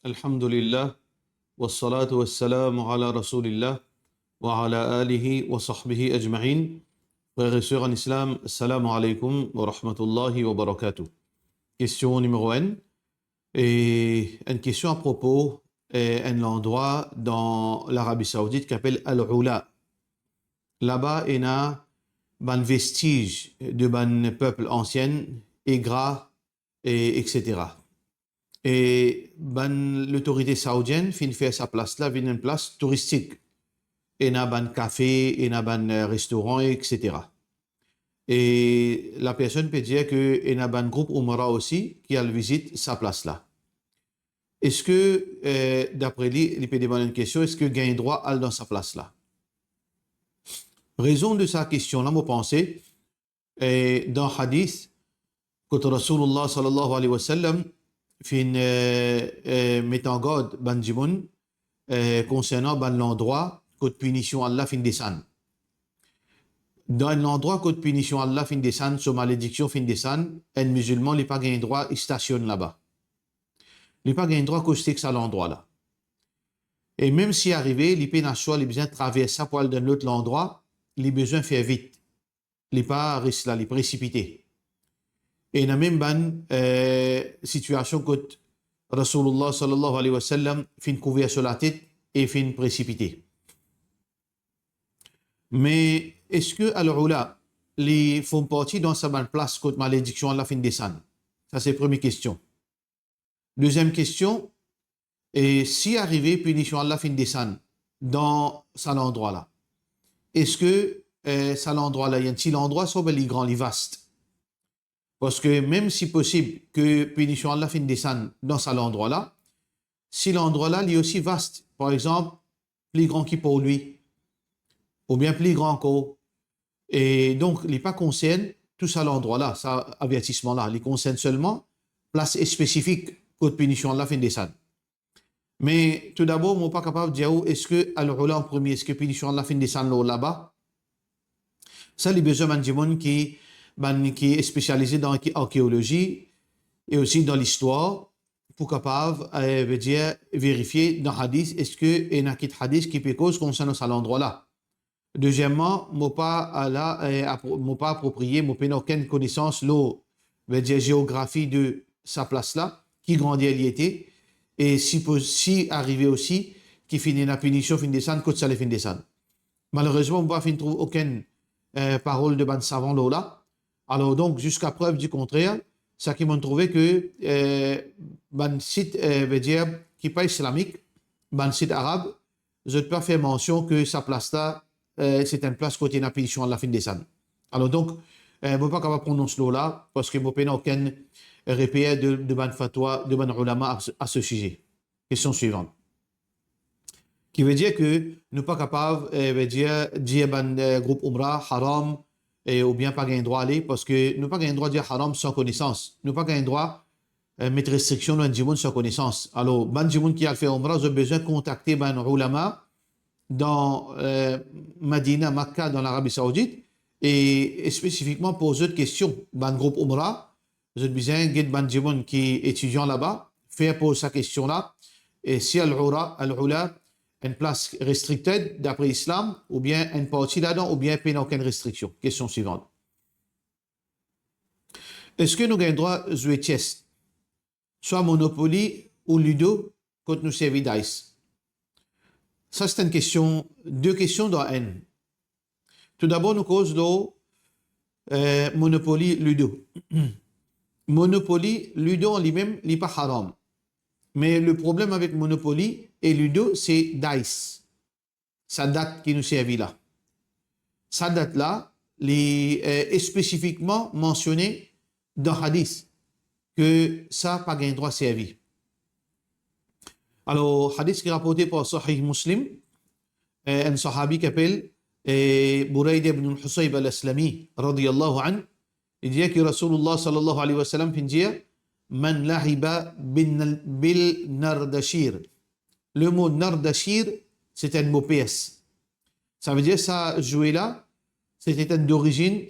Alhamdulillah, wassalatu wassalamu ala rasulillah, wa ala alihi wa sahbihi ajma'in. Frères et sœurs en islam, assalamu alaikum wa rahmatullahi wa barakatuh. Question numéro 1. Et une question à propos d'un endroit dans l'Arabie Saoudite qui s'appelle Al-Ula. Là-bas, il y a un vestige de un peuple ancien, Igra, etc. Et l'autorité saoudienne fait sa place là, une place touristique. Il y a un café, il y a un restaurant, etc. Et la personne peut dire qu'il y a un groupe Umara aussi qui a visité sa place là. Est-ce que, d'après lui, il peut demander une question, est-ce que gagne droit à aller dans sa place là? Raison de sa question là, moi pensais, dans Hadith, quand Rasulullah sallallahu alayhi wa sallam fin met en garde ban Jimoun concernant ban l'endroit que punition Allah fin descend. Dans l'endroit que punition Allah fin descend, sur malédiction fin descend, un musulman n'a pas gagné droit, il stationne là-bas. Il n'a pas gagné droit qu'au stick à l'endroit là. Et même si arrivé, il peut n'acheter, il a besoin de traverser pour aller dans l'autre endroit, il a besoin de faire vite. Il n'a pas risque là, il est précipité. Et il y a même une situation que Rasulullah sallallahu alayhi wa sallam fin couvert sur la tête et fin précipité. Mais est-ce que alors là, les font partie dans sa bonne place contre malédiction à la fin descendre? Ça c'est la première question. Deuxième question, et si arrivé punition à la fin descendre dans cet endroit là, est-ce que cet endroit là, il y a un petit endroit sur les grands, les vastes? Parce que même si possible que punition Allah fin descendre dans cet endroit-là, si l'endroit-là est aussi vaste, par exemple, plus grand que pour lui, ou bien plus grand qu'au, et donc il n'est pas concerne tout ça l'endroit-là, ça avertissement-là, il concerne seulement place spécifique que punition Allah fin descendre. Mais tout d'abord, je ne suis pas capable de dire est-ce que al-Ula en premier, est-ce que punition Allah fin descendre là-bas? Ça, les besoins de monde qui est spécialisé dans l'archéologie et aussi dans l'histoire, pour capable vérifier dans le hadith, est-ce qu'il y a un hadith qui peut cause concernant cet endroit-là. Deuxièmement, je ne pas approprié, je n'ai aucune connaissance de géographie de sa place-là, qui grandit elle y était, et si arrivé aussi, qui finit la punition, fin descendre, côté ça les fin descendre. Malheureusement, je ne trouve aucune parole de ban savant là. Alors donc, jusqu'à preuve du contraire, ça qui m'ont trouvé que un site veut dire qui n'est pas islamique, un site arabe, je ne peux pas faire mention que sa place là, c'est une place côté la punition à la fin décembre. Alors donc, je ne peux pas capable prononcer là parce que je n'ai aucun repère de ban fatwa, de ban ulama à ce sujet. Question suivante. Qui veut dire que nous pas capable veut dire un groupe Umrah, haram, ou bien pas gagner droit à aller, parce que nous pas gagner droit à dire haram sans connaissance. Nous pas gagner droit à mettre restriction dans un djimoun sans connaissance. Alors, ban djimoun qui a fait Umrah, j'ai besoin de contacter ban ulama dans Medina, Makkah, dans l'Arabie Saoudite, et spécifiquement poser d'autres questions. Ban groupe Umrah, j'ai besoin de ban djimoun qui est étudiant là-bas, faire poser sa question-là, et si al-Ula, une place restricted d'après l'islam, ou bien une partie là-dedans, ou bien pas aucune restriction. Question suivante. Est-ce que nous avons droit à jouer chess, soit Monopoly ou Ludo, quand nous servons dice? Ça, c'est une question, deux questions dans N. Tout d'abord, nous causons Monopoly, Ludo. Monopoly, Ludo en lui-même, il n'est pas haram. Mais le problème avec Monopoly et Ludo, c'est dice. Sa date qui nous servit là. Sa date-là est spécifiquement mentionnée dans Hadith que ça n'a pas un droit servi. Alors, Hadith qui est rapporté par Sahih Muslim, un sahabi qui s'appelle Burayd ibn al-Husayb al-Aslami, radiyallahu anhu, il dit que Rasulullah sallallahu alayhi wa sallam fin dire Man lahiba bil nardashir. Le mot nardashir, c'est un mot PS. Ça veut dire ça jouer là, c'était d'origine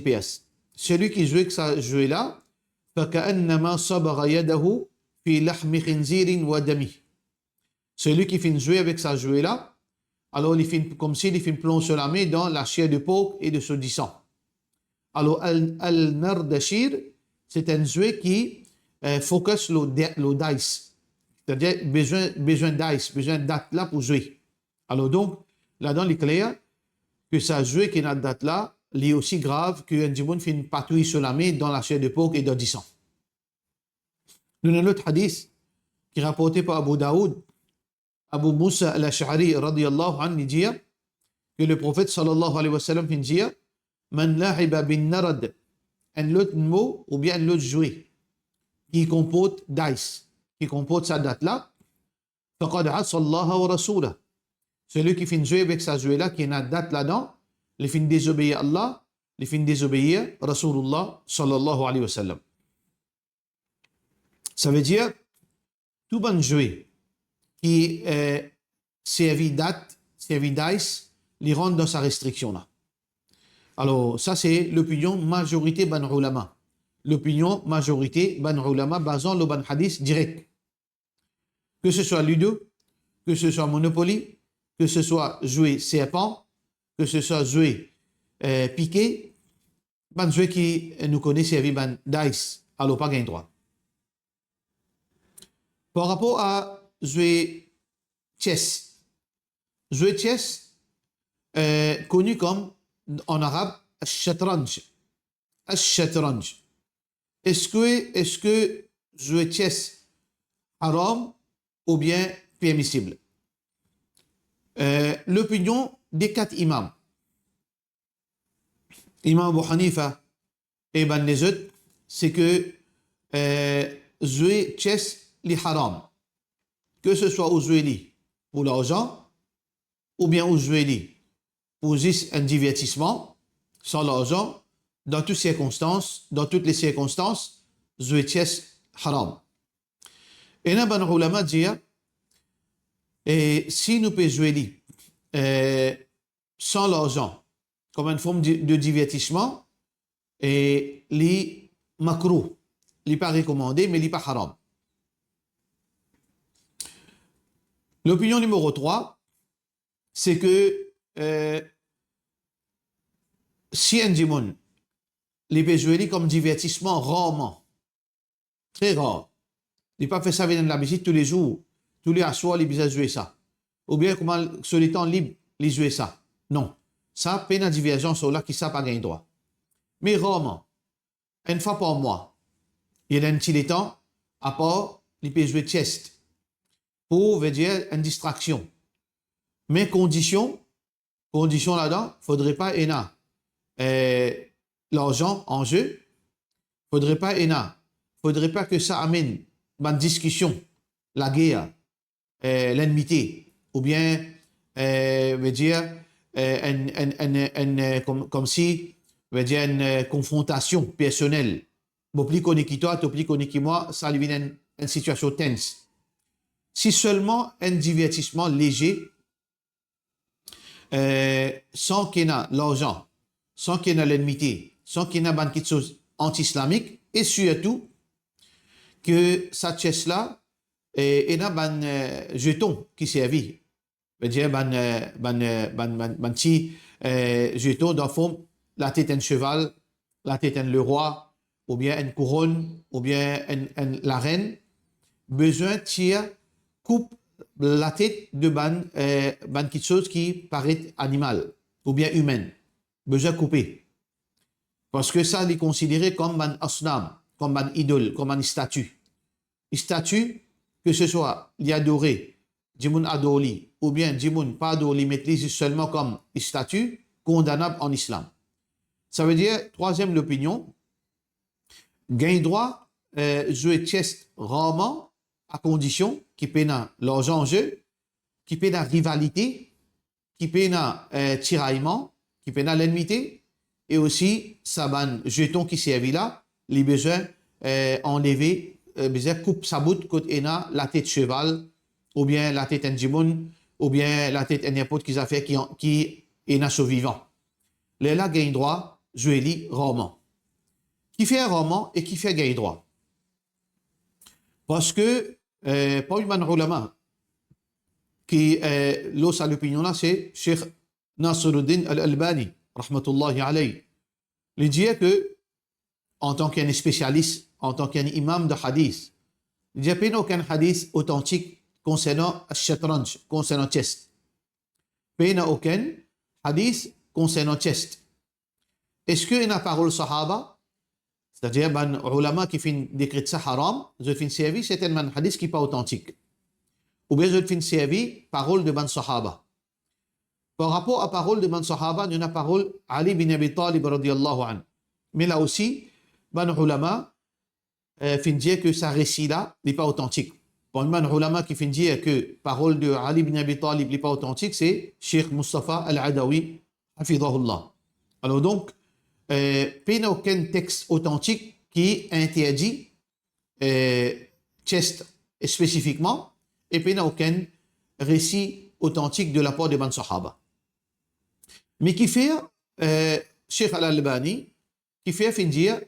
PS. Celui qui jouait que ça jouait là, فَكَأَنَّمَا صَبَغَ يَدَهُ fi lahmi khinzirin wa dami. Celui qui fait jouer avec sa jouet là, alors il fait comme s'il fait plonger la main dans la chair de porc et de ce du sang. Alors al-nardashir, c'est un jouet qui focus le dice, c'est-à-dire besoin dice, besoin de date là pour jouer. Alors donc, là-dedans, il est clair que ça jouet qui est dans date là, il est aussi grave qu'un djimoun fait une patrouille sur la main dans la chair de porc et dans du sang. Nous avons un autre hadith qui est rapporté par Abu Daoud, Abu Musa al-Ash'ari radiyallahu anhu dit que le prophète sallallahu alayhi wa sallam dit man la'iba bin narad, un autre mot ou bien un autre jouet qui comporte dice, qui comporte sa date là, faqad asa Allah wa rasulah. Celui qui fait jouer avec sa jouet là, qui a une date là-dedans, il fait désobéir Allah, il fait désobéir Rasulullah sallallahu alayhi wa sallam. Ça veut dire tout bon jouet qui servi date, servi dice, il rentre dans sa restriction là. Alors, ça, c'est l'opinion majorité ban ulama. L'opinion majorité ban ulama basant le ban hadith direct. Que ce soit Ludo, que ce soit Monopoly, que ce soit jouer serpent, que ce soit jouer piqué, ban jouet qui nous connaît servi ban dice, alors pas gain droit. Par rapport à jouer chess, connu comme en arabe al-shatranj. Al-shatranj. Est-ce que jouer chess haram ou bien permissible? L'opinion des 4 imams, Imam Abu Hanifa et Ibn Nezud, c'est que jouer chess li haram, que ce soit au jouer pour l'argent ou bien au jouer pour juste un divertissement sans l'argent, dans toutes les circonstances, jouer chess haram. Et là, ben ulama dit, et si nous pouvons jouer sans l'argent, comme une forme de divertissement, et li makruh, li pas recommandé, mais li pas haram. L'opinion numéro 3, c'est que si un djimoun les peut jouer comme divertissement rarement, très rare, il pas fait ça avec l'habitude tous les jours, tous les soirs, il peut jouer ça. Ou bien comment sur les temps libres, il jouer ça. Non. Ça, peine à divergence là qui ça pas gagné droit. Mais rarement, une fois par mois, il y a un petit temps, à part, il peut jouer chess. Pour veut dire une distraction. Mais condition là-dedans, faudrait pas l'argent en jeu, faudrait pas que ça amène une discussion, la guerre, l'ennemité, ou bien veut dire comme si veut dire une confrontation personnelle. Bon, plus qu'on est qui toi, plus qu'on est qui moi, ça devient une situation tense. Si seulement un divertissement léger, sans qu'il y ait l'argent, sans qu'il y ait l'ennemité, sans qu'il y ait une chose anti-islamique, et surtout que cette chaise-là, il y a un jeton qui servit. C'est-à-dire un petit jeton dans le fond, la tête d'un cheval, la tête d'un le roi, ou bien une couronne, ou bien la reine, besoin de tirer, coupe la tête de quelque chose qui paraît animal ou bien humaine. Besoin de couper. Parce que ça, il est considéré comme un asnam, comme un idole, comme une statue. Une statue, que ce soit l'adoré, Djimoun adoli, ou bien Djimoun pas adoli, mais seulement comme une statue, condamnable en islam. Ça veut dire, troisième l'opinion, gain droit, jouer chess rarement, à condition qu'il paie l'argent en jeu, qu'il paie la rivalité, qu'il paie tiraillement, qu'il paie l'ennemité, et aussi ça ban jeton qui servi là, les besoins enlever, besoin coupe sa bout côté la tête cheval, ou bien la tête en djimoun, ou bien la tête en n'importe qui a fait qui est survivant. Les là gagne droit, jouer li rarement. Qui fait un roman et qui fait gagne droit. Parce que, pas une ulama qui l'os à l'opinion là, c'est Cheikh Nasruddin al-Albani, rahmatullahi alayhi. Il dit que, en tant qu'un spécialiste, en tant qu'un imam de hadith, il n'y a pas aucun hadith authentique concernant Shatranj, concernant chest. Il n'y a aucun hadith concernant chest. Est-ce qu'il y a une parole sahaba? C'est-à-dire, ben, ulama qui fait décret ça haram, je fais une série, c'est un hadith qui n'est pas authentique. Ou bien je fais une série, parole de ban sahaba. Par rapport à parole de ban sahaba, il y a une parole Ali bin Abi Talib radiyallahu anhu. Mais là aussi, ban ulama fin dire que ça récit là n'est pas authentique. Pour un ulama qui fin dire que parole de Ali bin Abi Talib n'est pas authentique, c'est Cheikh Mustafa Al-Adawi, hafidahullah. Alors donc, il n'y a aucun texte authentique qui interdit chest spécifiquement, et il n'y a aucun récit authentique de la part des ban sahaba. Mais qui fait, Cheikh Al-Albani, qui fait fin dire,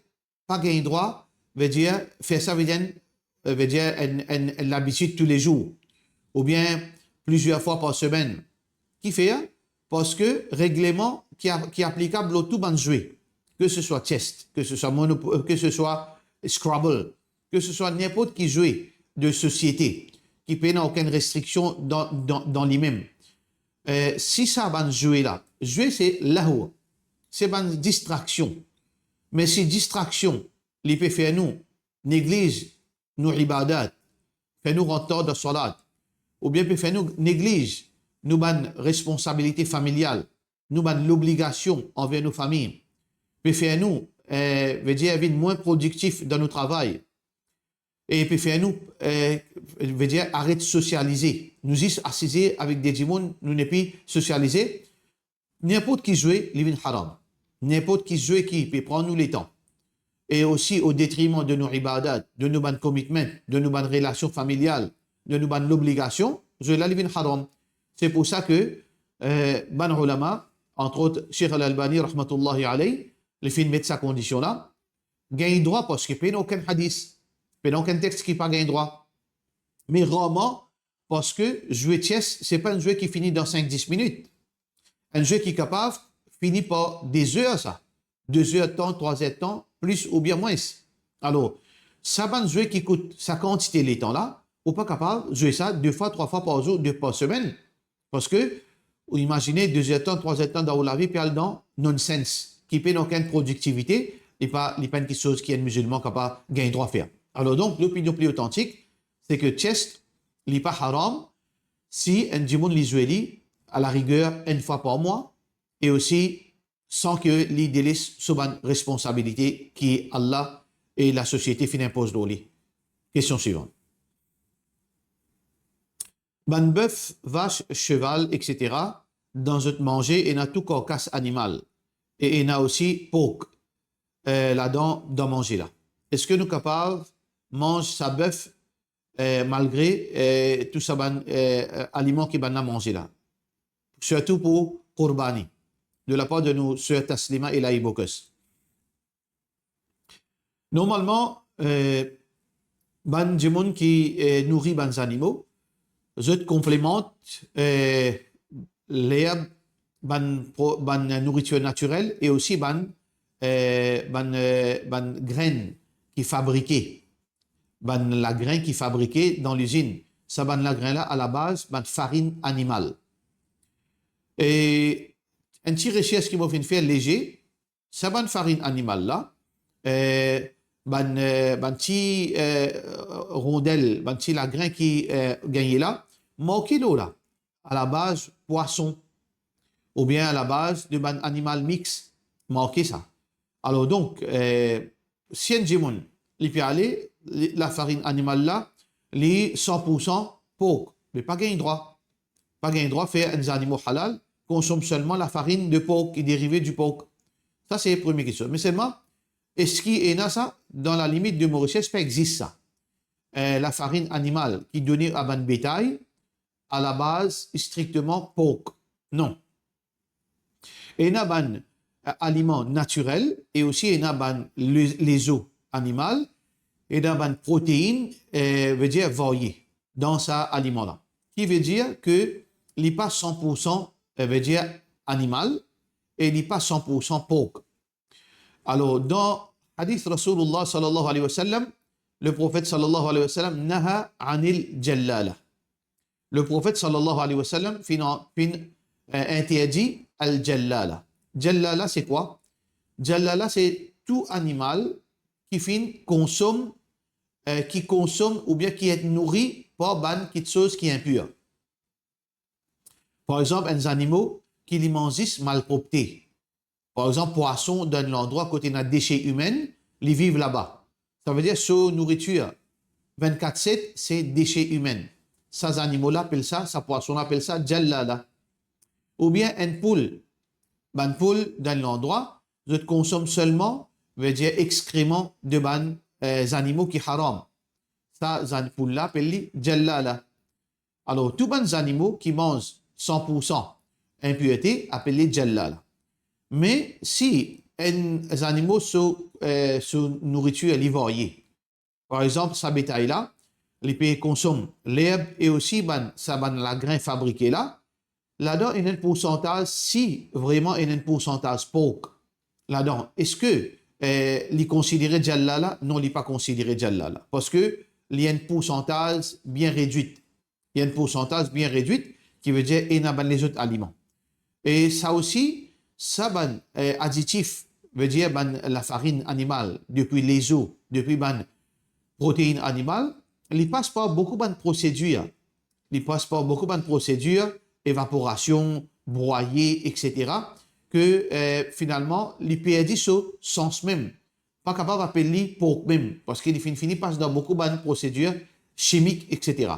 pas gain droit, veut dire, faire ça veut dire l'habitude tous les jours, ou bien plusieurs fois par semaine. Qui fait? Parce que règlement qui est applicable au tout ban jouet, que ce soit chest, que ce soit que ce soit Scrabble, que ce soit n'importe qui jouet de société, qui n'a aucune restriction dans lui-même. Si ça ban jouet là, jouer c'est lahou, c'est ban distraction. Mais si distraction, les peut faire nous néglige nos ibadat, fait nous rentrer de salat, ou bien peut faire nous néglige nos responsabilités familiales, nous l'obligation envers nos familles, peut faire nous veut dire être moins productif dans nos travail, et peut faire nous veut dire arrête de socialiser, nous y assiser avec des gens, nous ne plus socialiser. N'importe qui joue, il est haram. N'importe qui joue qui peut prendre nous les temps. Et aussi au détriment de nos ibadat, de nos bonnes commitments, de nos bonnes relations familiales, de nos bonnes obligations, je l'ai livin haram. C'est pour ça que ban ulama, entre autres Cheikh Al-Albani rahmatullahi alayhi, les films mettent sa condition là, gagne droit parce qu'il n'y a aucun hadith, il n'y a aucun texte qui pas gagne droit. Mais rarement parce que jouer chess, c'est pas un jeu qui finit dans 5-10 minutes. Un jeu qui est capable finit par des heures, ça. 2 heures de temps, 3 heures de temps, plus ou bien moins. Alors, ça va un jeu qui coûte sa quantité de temps là, ou pas capable de jouer ça 2 fois, 3 fois par jour, 2 par semaine. Parce que, vous imaginez 2 heures de temps, 3 heures de temps dans la vie, puis dans nonsense, qui n'a aucune productivité, et pas quelque chose qui est un musulman capable de gagner droit à faire. Alors donc, l'opinion plus authentique, c'est que chest, n'est pas haram, si un djimoun l'israéli, à la rigueur, une fois par mois, et aussi sans que les délaissent sous une responsabilité qui Allah et la société fin imposent dans lui. Question suivante. Ban bœuf, vache, cheval, etc. dans un manger, il y a tout carcasse animal. Et il y a aussi porc là-dedans, dans manger là. Est-ce que nous sommes capables de manger sa bœuf malgré tout ça aliments qui ban à manger là? Surtout pour Qurbani, de la part de nos sœurs Taslima et Laïbokus. Normalement, ban djimoun qui nourrit ban animaux, je complémente l'herbe, ban nourriture naturelle et aussi ban graines qui fabriquées, la grain qui fabriquée dans l'usine. Ça ban la grain là à la base, ban farine animale. Et un petit recherche qui m'a fait faire léger, ça ban farine animale là, ban petit rondelle, ban petit la grain qui gagne là, manqué d'eau là, à la base poisson, ou bien à la base de ban animal mix, manqué ça. Alors donc, si un djimoun, il peut aller, la farine animale là, les 100% porc, mais pas gagne droit. Pas gagne droit faire des animaux halal, consomme seulement la farine de porc qui est dérivée du porc. Ça, c'est la première question. Mais seulement, est-ce qu'il y a ça dans la limite de Mauritius, ça existe ça? La farine animale qui est donnée à ban bétail, à la base, strictement porc. Non. Et il y a un aliment naturel et aussi il y a les os animaux et dans une protéine veut dire variée dans ça aliment-là. Qui veut dire que il n'est pas 100% veut dire animal et il n'est pas 100% porc. Alors, dans Hadith Rasulullah sallallahu alayhi wa sallam, le prophète sallallahu alayhi wa sallam naha anil jallala. Le prophète sallallahu alayhi wa sallam interdit al-jallala. Jallala, c'est quoi? Jallala, c'est tout animal consomme ou bien qui est nourri par quelque chose qui est impur. Par exemple, un animal qui les mangent malpropreté. Par exemple, poisson dans l'endroit côté de déchets humains, ils vivent là-bas. Ça veut dire que nourriture 24/7, c'est déchets humains. Ces animaux-là appellent ça, ces poissons appellent ça jallala. Ou bien une poule dans l'endroit, je consomme seulement, veut dire excréments de animaux qui haram. Ça, ces poules-là appellent jallala. Alors, tous les animaux qui mangent 100% impureté appellent jallala. Mais si les animaux sont nourriture variée, par exemple, sa bétail-là, les pays consomment l'herbe et aussi la grain fabriqué là, là-dedans, il y a un pourcentage, si vraiment il y a un pourcentage porc là-dedans, est-ce que les considérer jallala? Non, il n'est pas considéré jallala. Parce que il y a un pourcentage bien réduit. Il y a un pourcentage bien réduit qui veut dire il y a les autres aliments. Et ça aussi, ça additif veut dire la farine animale, depuis les os, depuis protéines animales, il passe par beaucoup de procédures. Il passe par beaucoup de procédures, évaporation, broyer, etc. que finalement, les perdit ce sens même. Pas capable d'appeler pour même, parce qu'il finit passe dans beaucoup de procédures chimiques, etc.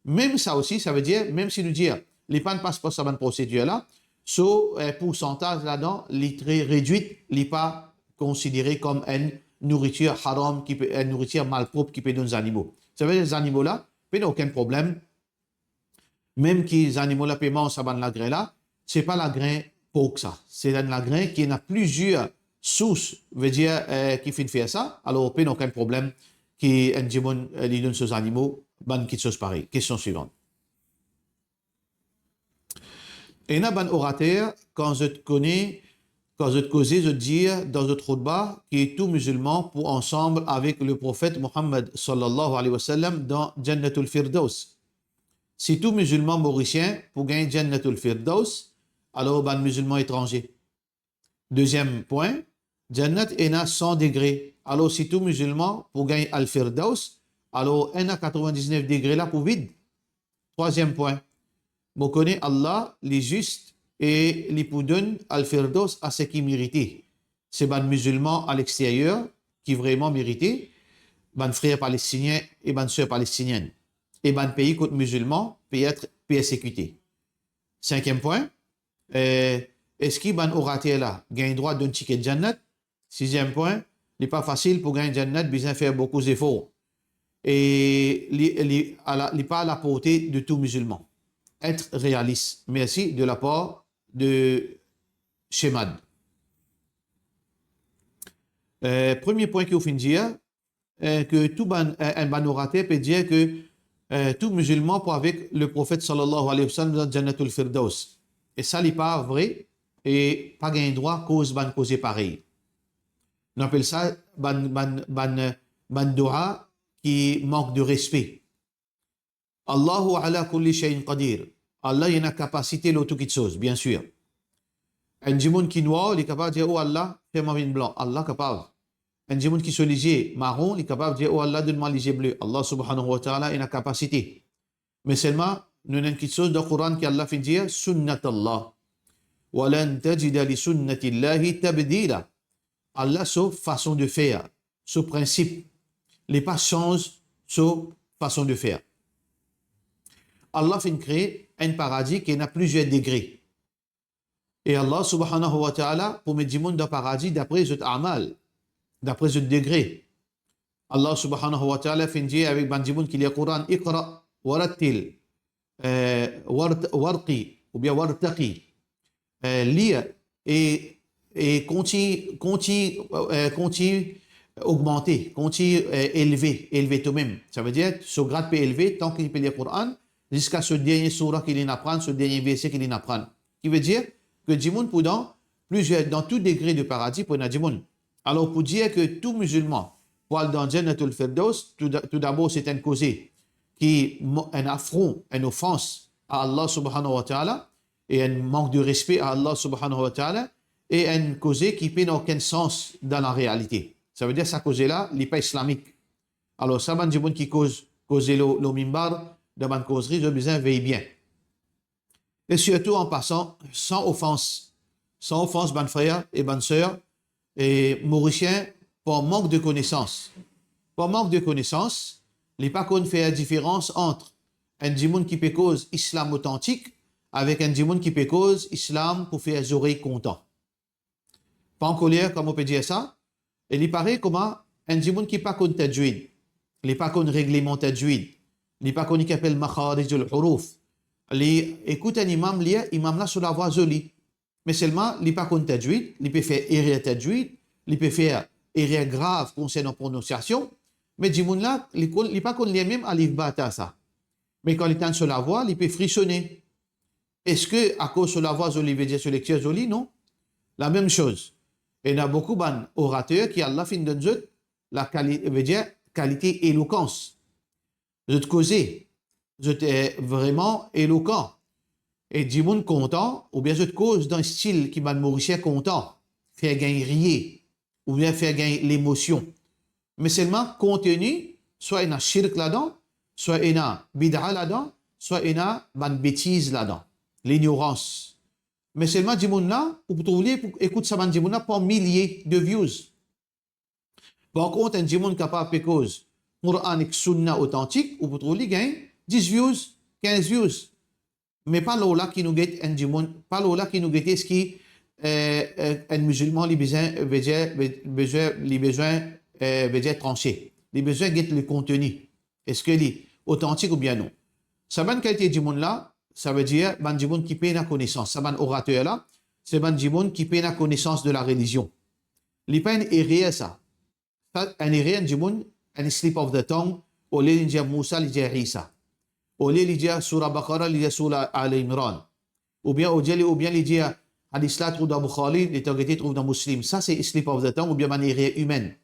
Même ça aussi, ça veut dire, même si nous disons, les pannes passent par cette procédure-là, ce pourcentage là-dedans, il est très réduit, il n'est pas considéré comme une nourriture haram, une nourriture malpropre qui peut donner aux animaux. Ça veut dire que les animaux-là, il n'y a aucun problème. Même que les animaux-là paiement ça la grain là, ce n'est pas la grain pour ça. C'est la grain qui a plusieurs sources, veut dire, qui fait faire ça. Alors, il n'y a aucun problème qui donne aux animaux, quelque chose pareil. Question suivante. Et il y a un orateur, quand je te connais, quand je te causais, je te dis dans notre khutbah qui est tout musulman pour ensemble avec le prophète Mohammed sallallahu alayhi wa sallam dans Jannatul Firdaus. Si tout musulman mauricien pour gagner Jannatul Firdaus, alors ban musulman étranger. Deuxième point, Jannat est à 100 degrés. Alors si tout musulman pour gagner Al Firdaus, alors il à 99 degrés là pour vide. Troisième point, je connais Allah, les justes, et les pour donner Al-Firdaus à ce qui méritait. C'est ban musulman à l'extérieur qui vraiment méritait, ban frère palestinien et ban sœur palestinienne. Et ban pays contre musulman peut être persécuté. Cinquième point, est-ce qu'il ban orateur là gagne droit d'un ticket de Jannat? Sixième point, il n'est pas facile pour gagner Jannat, besoin faire beaucoup d'efforts. Et il n'est pas à la portée de tout musulman. Être réaliste. Merci de la part de Shemad. Premier point qu'il faut dire, que tout un orateur peut dire que tout musulman peut avec le prophète sallallahu alayhi wa sallam dans Jannatul Firdaus. Et ça n'est pas vrai et pas gain droit cause pareil. On appelle ça ban dua qui manque de respect. Allahu ala kulli shay'in qadir. Allah il a une capacité de toute chose, bien sûr. Un djimoun qui noir, il est capable de dire, oh Allah, fais-moi une blanc. Allah capable. Un djimoun qui se léger marron, il est capable de dire, oh Allah, donne-moi léger bleu. Allah subhanahu wa ta'ala a une capacité. Mais seulement, nous avons une petite chose dans le Coran qui Allah fait dire, sunnat Allah. Wa lan tajida li sunnati Allahi tabdila. Allah, sa façon de faire, ce principe, les pas change sa façon de faire. Allah fait créer un paradis qui a plusieurs degrés. Et Allah subhanahu wa ta'ala, pour mettre du monde dans le paradis d'après ce amal, d'après ce degré. Allah subhanahu wa ta'ala fait dire avec Bandimoun qui lit le Coran, Iqra, warattil, warqi, ou bien wartaqi. Lire et continue augmenter, continue élever toi-même. Ça veut dire, ce grade peut élever tant qu'il peut lire le Coran, jusqu'à ce dernier surah qu'il apprend, ce dernier verset qu'il apprend. Qui veut dire que Djimoun, dans tout degré de paradis, pour Djimoun. Alors, pour dire que tout musulman, pour aller dans Jannatul Firdaus, tout d'abord, c'est un causé qui est un affront, une offense à Allah subhanahu wa ta'ala, et un manque de respect à Allah subhanahu wa ta'ala, et un causé qui n'a aucun sens dans la réalité. Ça veut dire que sa causée-là n'est pas islamique. Alors, ça, ban Djimoun qui cause le mimbar, de ma causerie, je besoin veille bien. Et surtout en passant, sans offense, ban frère et ban sœur, et mauricien, pour manque de connaissances. Pour manque de connaissances, les pas qu'on fait la différence entre un djimoun qui peut cause islam authentique avec un djimoun qui peut cause islam pour faire les oreilles contents. Pas en colère, comme on peut dire ça. Et il paraît comment un djimoun qui pas qu'on tajwid, il pas qu'on règlement tajwid, il pas qu'on qui appelle makharij al-huruf. Écoute un imam là sur la voix jolie. Mais seulement, il pas qu'on tajwid, il peut faire erreur tajwid, il peut faire erreur grave concernant la prononciation. Mais djimoun là, il pas qu'on lit même alif bata ça. Mais quand il est sur la voix, il peut frissonner. Est-ce que à cause de la voix jolie veut dire sur lecture jolie? Non. La même chose. Et il y a beaucoup d'orateurs qui, Allah fin de Dieu, la qualité, veut dire qualité éloquence. Je te causais, je t'ai vraiment éloquent. Et du monde content, ou bien je te cause d'un style qui m'a mauricien content, faire gagner rire, ou bien faire gagner l'émotion. Mais seulement contenu, soit il y a shirk là-dedans, soit il y a bid'a là-dedans, soit il y a une bêtise là-dedans. L'ignorance. Mais seulement du monde là, pour trouver, écoute ça, du monde là, pour milliers de views. Par contre, un du monde capable de cause, Quranique, Sunna authentique, ou pour trouver, gagne 10 views, 15 views. Mais pas là qui nous guette un djimoun, pas là qui nous guette ce qui un musulman les besoins tranchés, les besoins guette le contenu. Est-ce que est authentique ou bien non? Ça ban qualité djimoun là, ça veut dire ban djimoun qui paie la connaissance. Ça ban orateur là, c'est ban djimoun qui paie la connaissance de la religion. Les pas un erreur ça. Un erreur djimoun, un slip of the tongue, au lieu de dire Moussa, il dit Isa. Au lieu de dire Surah Baqarah, il dit Surah Al-Imran. Ou bien il dit Hadith là trouve dans Bukhari, les targetés trouvent dans Muslim. Ça, c'est slip of the tongue ou bien manière humaine.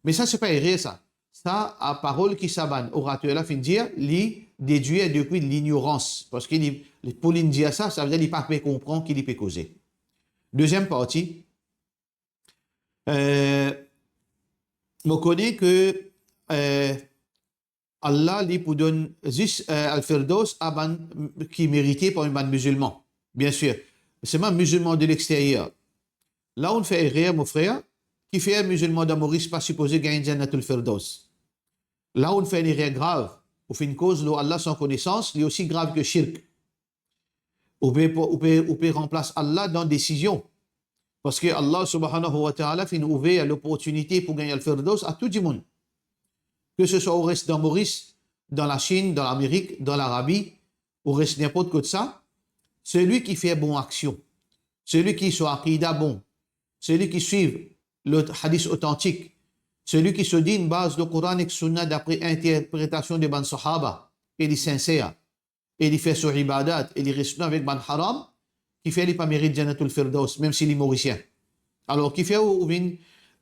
Mais ça, c'est pas erreur, ça. Ça, à parole qui s'abane, orateur là, fin dire, li déduire depuis l'ignorance. Parce que pour dire ça, ça veut dire qu'il ne peut pas comprendre qu'il peut causer. Deuxième partie, on connaît que Allah lui pour donner juste al-Firdaus à ban qui méritait pour un ban musulman. Bien sûr. C'est même musulman de l'extérieur. Là, on fait erreur, mon frère, qui fait un musulman de Maurice pas supposé gagner Jannatul Firdaus. Là, on fait une erreur grave. On fait une cause où Allah sans connaissance, il est aussi grave que shirk. On peut remplacer Allah dans décision. Parce que Allah subhanahu wa ta'ala fait ouvrir l'opportunité pour gagner le Firdaus à tout le monde. Que ce soit au reste dans Maurice, dans la Chine, dans l'Amérique, dans l'Arabie, au reste n'importe quoi de ça, celui qui fait bonne action, celui qui soit aqida bon, celui qui suit le hadith authentique, celui qui se dit une base de Coran et Sunna d'après interprétation des ban sahaba, et les sincères, et les fait sur ibadat, et les respecte avec ban haram, qui fait les pas mérite Jannatul Firdaus, même s'il est mauricien. Alors, qui fait ou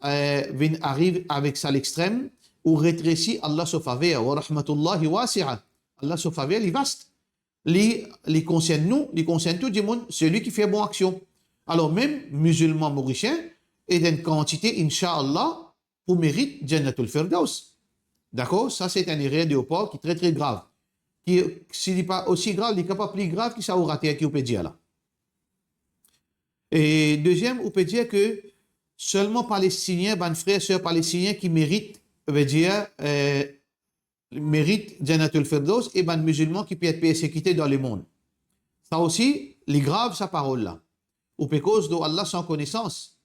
arrive avec ça à l'extrême, ou rétrécit Allah se faveur, wa rahmatullahi wasi'a. Allah se faveur, il est vaste. Les concerne nous, les concerne tout le monde, celui qui fait bonne action. Alors, même musulman mauricien est d'une quantité, Inch'Allah, pour mérite Jannatul Firdaus. D'accord? Ça, c'est un erreur de port qui est très, très grave. Qui, s'il n'est pas aussi grave, il n'est pas plus grave que ça aura été qui on peut dire là. Et deuxième, on peut dire que seulement Palestiniens, ben frères et sœurs palestiniens qui méritent, veut dire, méritent Jannatul Firdaus et ben musulmans qui peuvent être persécutés dans le monde. Ça aussi, les grave sa parole là. Ou peut cause de Allah sans connaissance.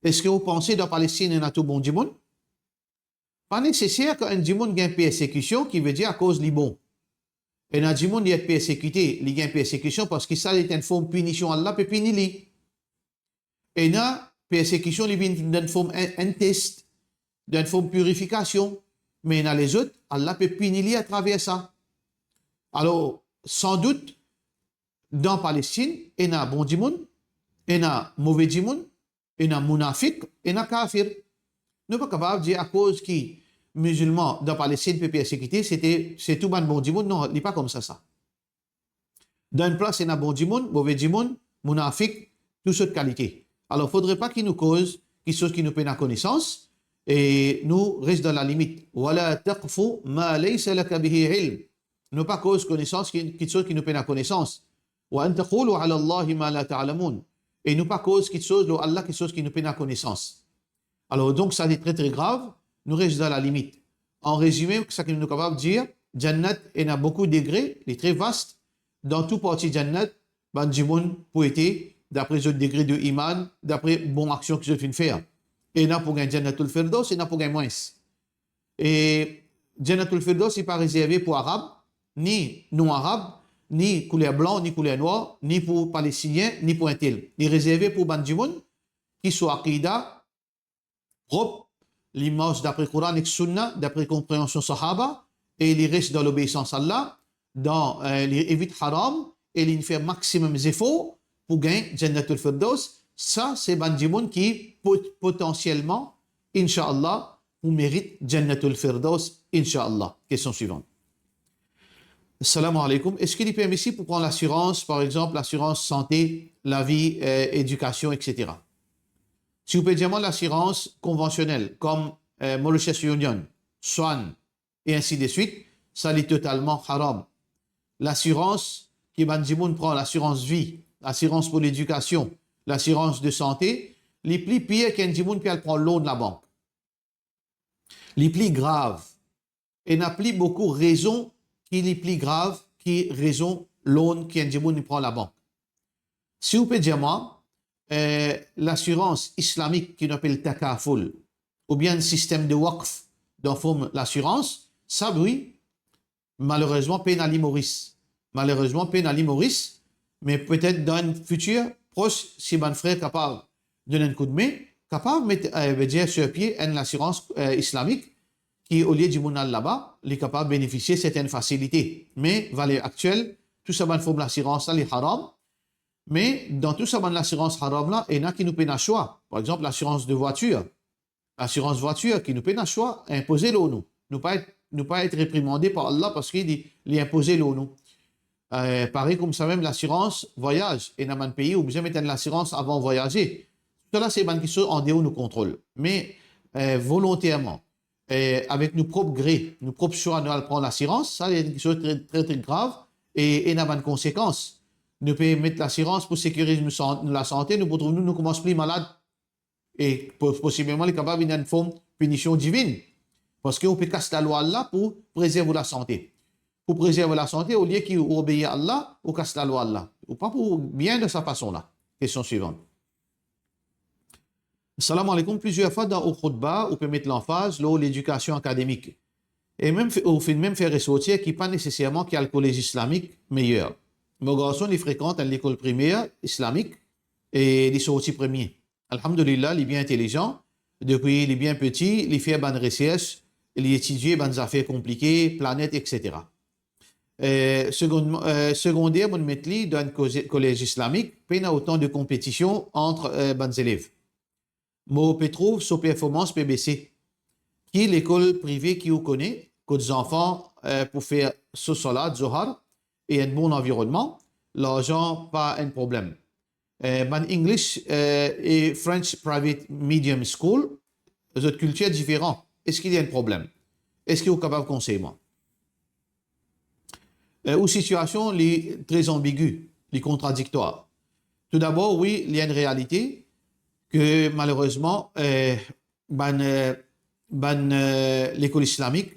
Est-ce que vous pensez dans Palestine il y a tout bon du monde? Pas nécessaire qu'un du monde gagne persécution qui veut dire à cause du bon. Et dans du monde il est persécuté, il gagne persécution parce que ça est une forme de punition Allah peut punir lui. Et dans persécution il vient d'une forme un test. d'une forme de purification. Mais dans les autres, Allah peut punir à travers ça. Alors, sans doute, dans Palestine, il y a bon dimoun, il y a mauvais dimoun, il y a munafik, il y a kafir. Nous ne sommes pas capables de dire à cause qui musulmans dans Palestine peut persécuter, c'est tout bon dimoun. Non, il n'est pas comme ça. Dans une place, il y a bon dimoun, mauvais dimoun, munafik, toutes sortes de qualités. Alors, il ne faudrait pas qu'il nous cause quelque chose qui nous peine à connaissance et nous reste dans la limite. Wala taqfu ma laysa laka bihi ilm. Ne pas cause connaissance quelque chose qui nous peine à connaissance. Wa an taqulu ala Allahi ma la ta'lamun. Et nous pas cause quelque chose, Allah quelque chose qui nous peine à connaissance. Alors, donc, ça c'est très très grave. Nous restons dans la limite. En résumé, ce que nous sommes capables de dire, Jannat, il y a beaucoup de degrés, il est très vaste. Dans tout parti Jannat, ban jimoun pour être d'après le degré de iman, d'après bonne action que je viens de faire. Et il y a pour gagner Jannatul Firdaus, et il y a pour gagner moins. Et Jannatul Firdaus n'est pas réservé pour Arabes, ni non-Arabes, ni couleur blanc, ni couleur noire, ni pour Palestiniens, ni pour un tel. Il est réservé pour ban jimoun qui soit Aqidah, propre, l'image d'après Coran et Sunna, d'après compréhension Sahaba, et il reste dans l'obéissance à Allah, dans évite haram, et il fait maximum d'efforts pour gagner Jannatul Firdaus. Ça, c'est Bandimoun qui potentiellement, Inch'Allah, vous mérite Jannatul Firdaus, Inch'Allah. Question suivante. Assalamu alaikum. Est-ce qu'il est permissible pour prendre l'assurance, par exemple, l'assurance santé, la vie, éducation, etc. Si vous payez l'assurance conventionnelle, comme Mauritius Union, Swan, et ainsi de suite, ça est totalement haram. L'assurance qui Bandimoun prend, l'assurance vie, l'assurance pour l'éducation, l'assurance de santé, les plus pires qu'un dimoun qui prend l'eau de la banque. Les plus graves. Et n'a plus beaucoup raison qui est plus grave qui raison l'eau qu'un dimoun prend la banque. Si vous pouvez dire moi, l'assurance islamique qui appelle takaful, ou bien le système de waqf dont forme l'assurance, ça oui, malheureusement pénalise Maurice. Malheureusement pénalise Maurice, mais peut-être dans un futur proche, si mon frère est capable de donner un coup de main, capable de mettre sur pied une assurance islamique qui, au lieu du mounal là-bas, est capable de bénéficier de certaines facilités. Mais, valeur actuelle, tout ça, bonne forme l'assurance, là, est haram. Mais, dans tout ça, bonne l'assurance haram là, il y en a qui nous peinent à choix. Par exemple, l'assurance de voiture. L'assurance voiture qui nous peinent à choix, imposer l'eau, nous. Nous pas être réprimandés par Allah parce qu'il a imposé l'eau, nous. Pareil comme ça même l'assurance voyage. Et dans un pays où besoin de mettre l'assurance avant de voyager. Tout ça, c'est une question en dehors de nos contrôles. Mais, volontairement, avec nos propres grés, nos propres choix, nous allons prendre l'assurance, ça c'est une chose très, très, très grave et n'a pas de conséquences. Nous pouvons mettre l'assurance pour sécuriser la santé, nous commençons plus malades et possiblement les capables d'une forme de punition divine. Parce qu'on peut casser la loi Allah pour préserver la santé. Pour préserver la santé, au lieu qu'il obéit à Allah, on casse la loi Allah. Ou pas pour bien de sa façon-là. Question suivante. Salam alaikum. Plusieurs fois dans le khutbah, on peut mettre l'emphase sur l'éducation académique. Et même, on fait même faire ressortir qui pas nécessairement qu'il y a le collège islamique meilleur. Mon garçon, il fréquente l'école primaire islamique et il sorti premier. Alhamdulillah, il est bien intelligent. Depuis, il est bien petit, il fait bonne recherche, il étudie bonnes affaires compliquées, planètes, etc. Secondaire, mon metli dans un collège islamique, peine à autant de compétition entre bonnes élèves. Mo Petrouve, sur performance PBC, qui est l'école privée qui vous connaît, que des enfants pour faire ce salade, zohar, et un bon environnement, l'argent, pas un problème. Man English et French Private Medium School, les autres cultures différentes. Est-ce qu'il y a un problème? Est-ce que vous êtes capable de conseiller moi? Ou situation les très ambiguë, les contradictoires. Tout d'abord, oui, il y a une réalité que malheureusement, l'école islamique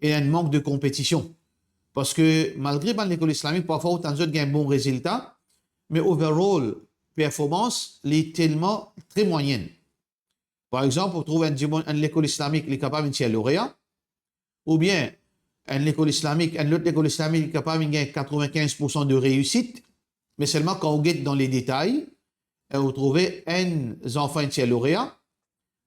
est un manque de compétition. Parce que malgré l'école islamique, parfois, autant de gagnent un bon résultat, mais overall, performance, est tellement très moyenne. Par exemple, on trouve une école islamique qui est capable de faire lauréat, ou bien une autre école islamique est capable de gagner 95% de réussite, mais seulement quand on guette dans les détails, vous trouvez un enfant qui est lauréat,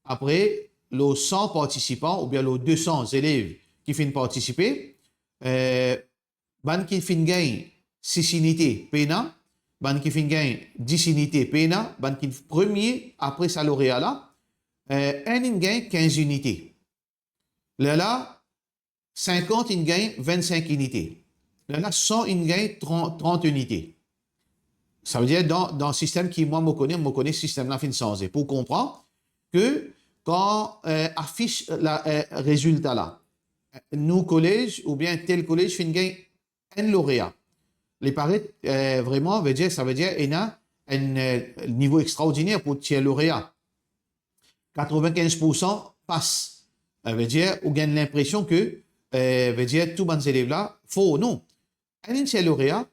après, les 100 participants ou bien les 200 élèves qui finissent participer, ban qui finissent gagner 6 unités pena, ban qui finissent gagner 10 unités pena, ban qui premier après sa lauréat là, un gagne 15 unités. Là, 50 il gagne 25 unités. Là, 100 il gagne 30 unités. Ça veut dire dans le système qui, moi, me connais le système là fin sans. Pour comprendre que quand affiche le résultat là, nous, collège, ou bien tel collège, fin gagne un lauréat. Les paraît vraiment, ça veut dire qu'il y a un niveau extraordinaire pour tiers lauréat. 95% passe. Ça veut dire, on gagne l'impression que, veut dire, tous les élèves là, faux ou non. Un tiers lauréat,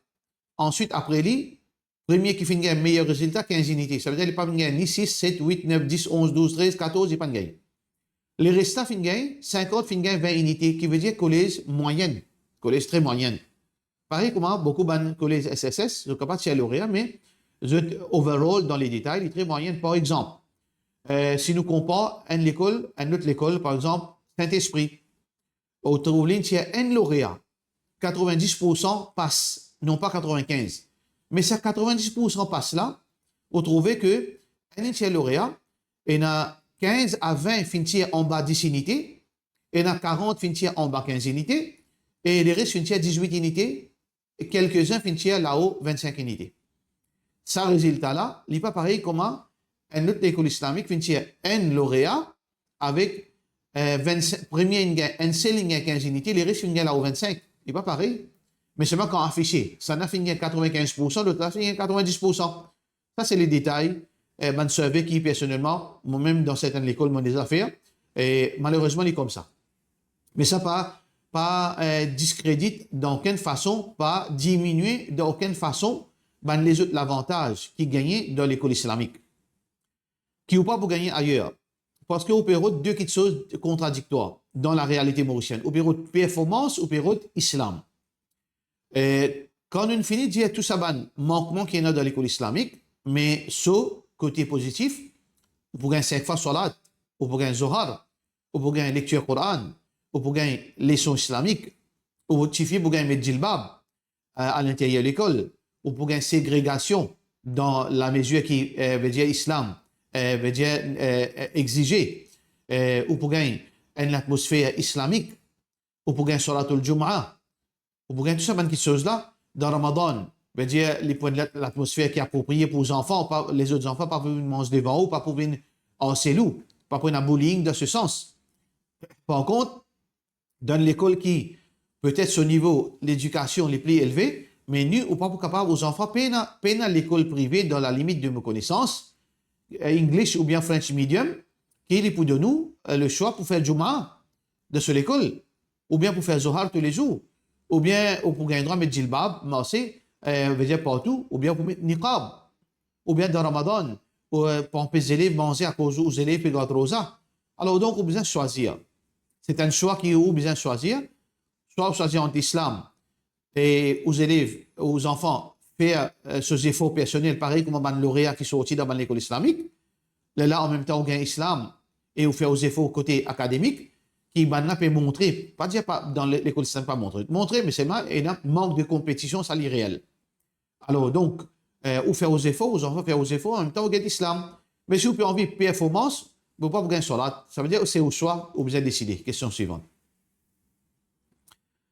ensuite, après lui, premier qui finit un meilleur résultat, 15 unités. Ça veut dire qu'il n'y a pas gagné ni 6, 7, 8, 9, 10, 11, 12, 13, 14, il n'y a pas gagné. Les restants finissent gagner 50, finissent gagner 20 unités, qui veut dire collège moyenne, collège très moyenne. Pareil comment beaucoup de collèges SSS, je ne sais pas si c'est lauréat, mais overall, dans les détails, il est très moyenne. Par exemple, si nous comparons une autre école, par exemple, Saint-Esprit, au Trouvlin, il y a un lauréat. 90% passe, non pas 95%. Mais ces 90% passe là, vous trouvez que un lauréat, il y a 15 à 20 finissent en bas 10 unités, il y en a 40 finissent en bas 15 unités, et les restes finissent à 18 unités, et quelques-uns finissent là-haut 25 unités. Ce résultat-là, il n'est pas pareil comme un autre école islamique finit un lauréat avec 25, premier un seul 15 unités, les restes finissent là-haut 25. Il n'est pas pareil. Mais seulement quand affiché, ça n'a fini à 95%, l'autre a fini à 90%. Ça, c'est les détails. Je surveille qui, personnellement, moi-même, dans certaines écoles, m'ont des affaires. Et malheureusement, il est comme ça. Mais ça pas discrédite d'aucune façon, pas diminuer d'aucune façon les autres avantages qui gagnaient dans l'école islamique. Qui ou pas pour gagner ailleurs. Parce qu'on peut avoir deux choses contradictoires dans la réalité mauricienne. On peut avoir performance, on peut avoir islam. Et quand on finit de dire tout ça, manquement qu'il y a dans l'école islamique, mais côté positif, vous gagnez 5 fois salat, vous gagnez zohar, vous gagnez lecture Coran, vous gagnez leçon islamique, vous gagnez djilbab à l'intérieur de l'école, vous gagnez ségrégation dans la mesure qui veut dire islam, veut dire exiger, vous gagnez une atmosphère islamique, vous gagnez salatul jum'ah. Vous gagnez tout ça, ces choses-là, dans Ramadan, veut dire l'atmosphère qui est appropriée pour les enfants, pas, les autres enfants, pas pour manger devant eux, pas pour venir en cellou, pas pour un bullying dans ce sens. Par contre, dans l'école qui, peut-être ce niveau l'éducation les plus élevé, mais nous, ou pas pour capable aux enfants, peine à l'école privée dans la limite de mes connaissances, English ou bien French medium, qui est pour de nous le choix pour faire Jumu'ah de cette école, ou bien pour faire Zohar tous les jours. Ou bien pour gagner droit à mettre djilbab, masser, veut dire partout, ou bien pour mettre niqab, ou bien dans Ramadan, pour empêcher les élèves manger à cause aux élèves et de rosa. Alors donc, on a besoin de choisir. C'est un choix qui est besoin de choisir. Soit choisir entre l'islam et aux élèves, aux enfants, faire ce efforts personnels, pareil comme un lauréat qui sortit dans l'école islamique. Là, en même temps, on gagne l'islam et on fait aux efforts côté académique. Qui maintenant peut montrer, pas dire pas dans l'école islamique, pas montrer, mais c'est mal, et un manque de compétition, ça l'est réel. Alors donc, ou faire aux efforts, aux enfants faire aux efforts, en même temps, on gagne l'islam. Mais si vous avez envie de performance, vous ne pouvez pas gagner salat. Ça veut dire que c'est au choix, ou vous avez décidé. Question suivante.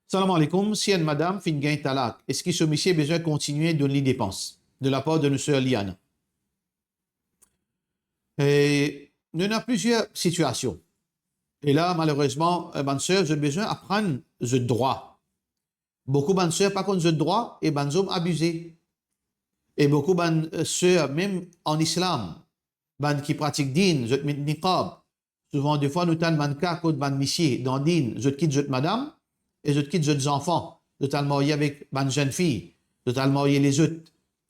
Salam alaikum, si une madame fait une gain talak, est-ce que ce monsieur a besoin de continuer de donner les dépenses de la part de notre sœur Liane? Et nous avons plusieurs situations. Et là, malheureusement, bonne sœur, j'ai besoin d'apprendre le droit. Beaucoup de bonnes sœurs, par contre, le droit, et bonnes hommes abusés. Et beaucoup de bonnes sœurs, même en islam, bonnes qui pratiquent din, je mets niqab. Souvent, des fois, nous avons bonnes cas, côté bonnes messieurs, dans din, je quitte je madame, et je quitte je enfants. Je suis marié avec bonnes jeunes filles, je suis marié les autres.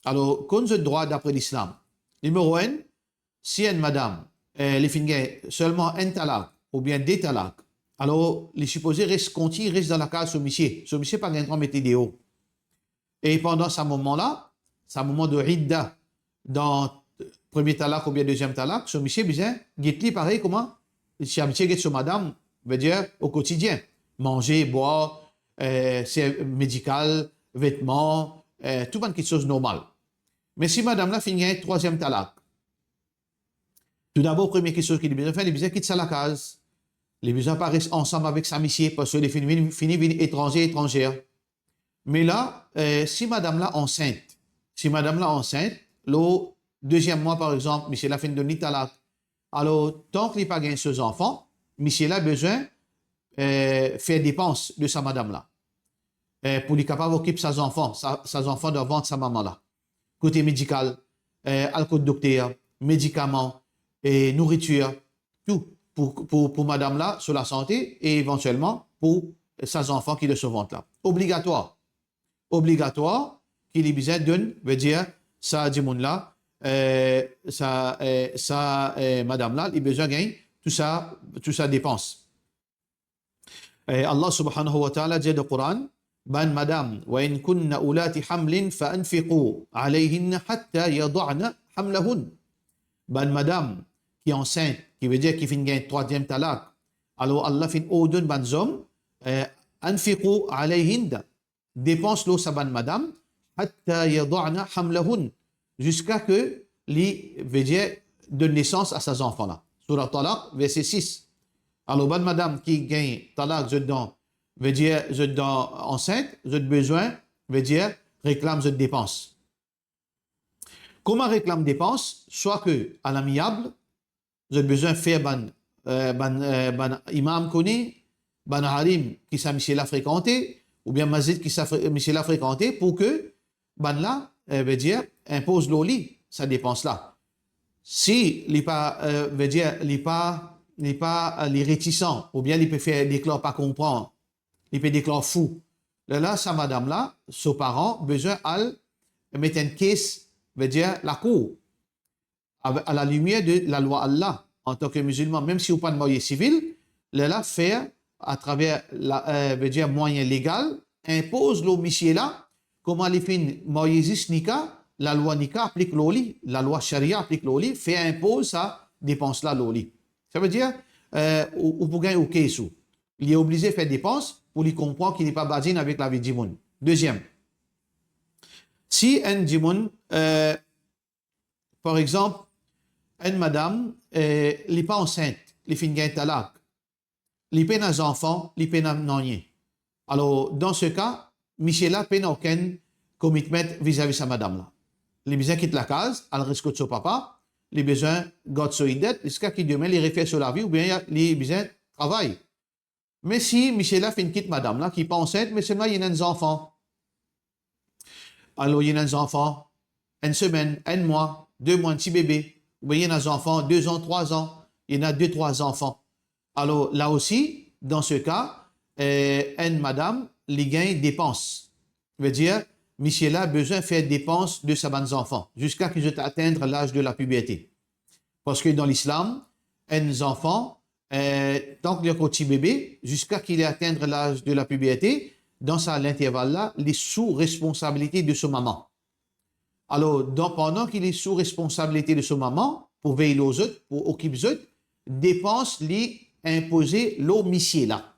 Alors, quand je droit d'après l'islam, numéro 1, si une madame, les filles seulement un talak, ou bien des talaks. Alors, les supposés restent contis, restent dans la case ce monsieur. Ce monsieur pas un grand météo. Et pendant ce moment-là, ce moment de ridda, dans premier talak ou bien deuxième talak, ce monsieur, bien, guette pareil, comment? si habitué sur madame, veut dire au quotidien. Manger, boire, c'est médical, vêtements, tout plein de choses normales. Mais si madame là finit un troisième talak, tout d'abord, première chose qu'il a besoin de faire, il a besoin de quitter la case. Il a besoin de rester ensemble avec sa mission parce qu'il est fini étranger, étrangère. Mais là, si madame là enceinte, le deuxième mois par exemple, monsieur la fin de donner talak, alors tant qu'il n'a pas gagné ses enfants, monsieur là a besoin de faire dépenses de sa madame là. Pour lui capable d'occuper ses enfants devant sa maman là. Côté médical, alcool docteur, médicaments, et nourriture, tout pour madame là sur la santé et éventuellement pour ses enfants qui le se ventre là. Obligatoire, qu'il ait besoin d'une, veut dire, ça dit mon là, madame là, il a besoin de gagner tout ça dépense. Allah subhanahu wa ta'ala dit dans le Coran, ban madame, wa in kunna ulati hamlin fa anfiqu alayhinna hatta yad'na hamlahun. Ban madame qui est enceinte, qui veut dire qu'il finit un troisième talak. Alors Allah fin ordonne ban hommes, anfiqu alayhinna, dépense-le sa ban madame, hatta yad'na hamlahun, jusqu'à que li veut dire donne naissance à ses enfants là. Surah Talaq, verset 6. Alors, ban madame qui gagne talak, veut dire, enceinte, vous avez besoin, veut dire, réclame cette dépense. Comment réclame dépense? Soit que, à l'amiable, vous avez besoin de faire ban imam connaît, ban harim qui s'est monsieur l'a fréquenté, ou bien masjid qui s'est monsieur l'a fréquenté, pour que, ban là, veut dire, impose l'oli, sa dépense là. Si, veut dire, les réticents, ou bien il peut faire déclare pas comprendre, il peut déclare fou. Là, sa madame là, ses parents, besoin de mettre une caisse, veut dire la cour, à la lumière de la loi Allah, en tant que musulman, même si vous pas de moyen civil, là, faire, à travers, veut dire moyen légal, impose l'hommicier là, comment les fins moïsis nika, la loi nika applique l'oli, la loi charia applique l'oli, fait impose ça, dépense là l'oli. Ça veut dire, ou pour gagner au caisse, il est obligé de faire dépenses pour lui comprendre qu'il n'est pas basé avec la vie du monde. Deuxième, si un djimoun, par exemple, une madame, elle n'est pas enceinte, elle finit un talak, elle peine un enfant, elle peine un rien. Alors, dans ce cas, Michela peine aucun commitment vis-à-vis sa madame là. Les besoins quitte la case, elle risque de son papa, les besoins garde son dette, jusqu'à qu'il demain les refait sur la vie, ou bien les besoins travaillent. Mais si Michela fait une quitte madame là, qui n'est pas enceinte, mais seulement il y a des enfants. Alors il y a des enfants, une semaine, un mois, 2 mois, un petit bébé. Ou bien il y a des enfants, 2 ans, 3 ans. Il y en a 2, 3 enfants. Alors là aussi, dans ce cas, une madame, les gains dépenses. Ça veut dire, Michela a besoin de faire dépenses de ses enfants jusqu'à qu'ils atteignent l'âge de la puberté. Parce que dans l'islam, un enfant, tant qu'il est un petit bébé, jusqu'à qu'il ait atteint l'âge de la puberté, dans l'intervalle-là, il est sous responsabilité de sa maman. Alors, pendant qu'il est sous responsabilité de sa maman, pour veiller aux autres, pour occuper les autres, dépense lui imposer l'homicier là.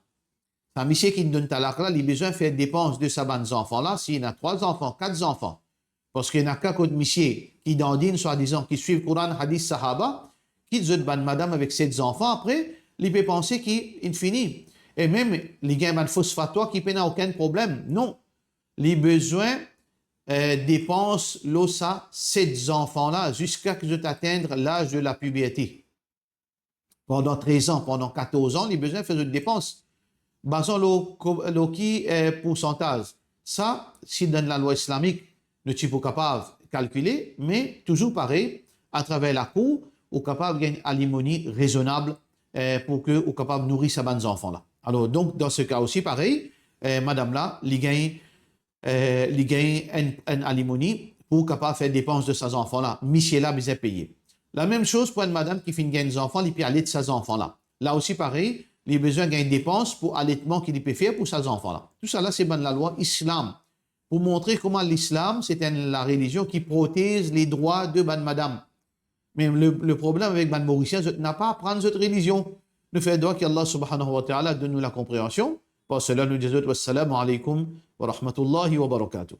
Un monsieur qui donne talak là, il a besoin de faire dépenses de sa enfants là, s'il y a 3 enfants, 4 enfants. Parce qu'il y en a qu'un autre monsieur qui dandine, soi-disant, qui suit le Coran, Hadith, Sahaba, qui dit ban madame avec 7 enfants, après, il peut penser qu'il finit. Et même, les gars, ban fausse fatwa qui n'a aucun problème. Non. Les besoins dépensent l'osa 7 enfants là, jusqu'à qu'ils atteignent l'âge de la puberté. Pendant 13 ans, pendant 14 ans, les besoins font des dépenses. Basons le pourcentage. Ça, si dans la loi islamique, nous sommes capables de calculer, mais toujours pareil, à travers la cour, on est capable de gagner une alimony raisonnable pour que on capable de nourrir ces enfants là. Alors donc dans ce cas aussi pareil, madame là, il gagne une alimony pour capable de faire dépenses de ses enfants là. Michel là besoin payer. La même chose pour une madame qui finit gagner des enfants, il peut aller de ses enfants là. Là aussi pareil, il a besoin de gagner des dépenses pour allaitement qu'il peut faire pour ses enfants là. Tout ça là c'est dans la loi islam. Pour montrer comment l'islam, c'est la religion qui protège les droits de madame. Mais le problème avec ban Mauricien, c'est n'a pas à prendre cette religion. Nous faisons doigt qu'Allah subhanahu wa ta'ala donne nous la compréhension. Pour cela, nous disons wassalamu alaikum wa rahmatullahi wa barakatuh.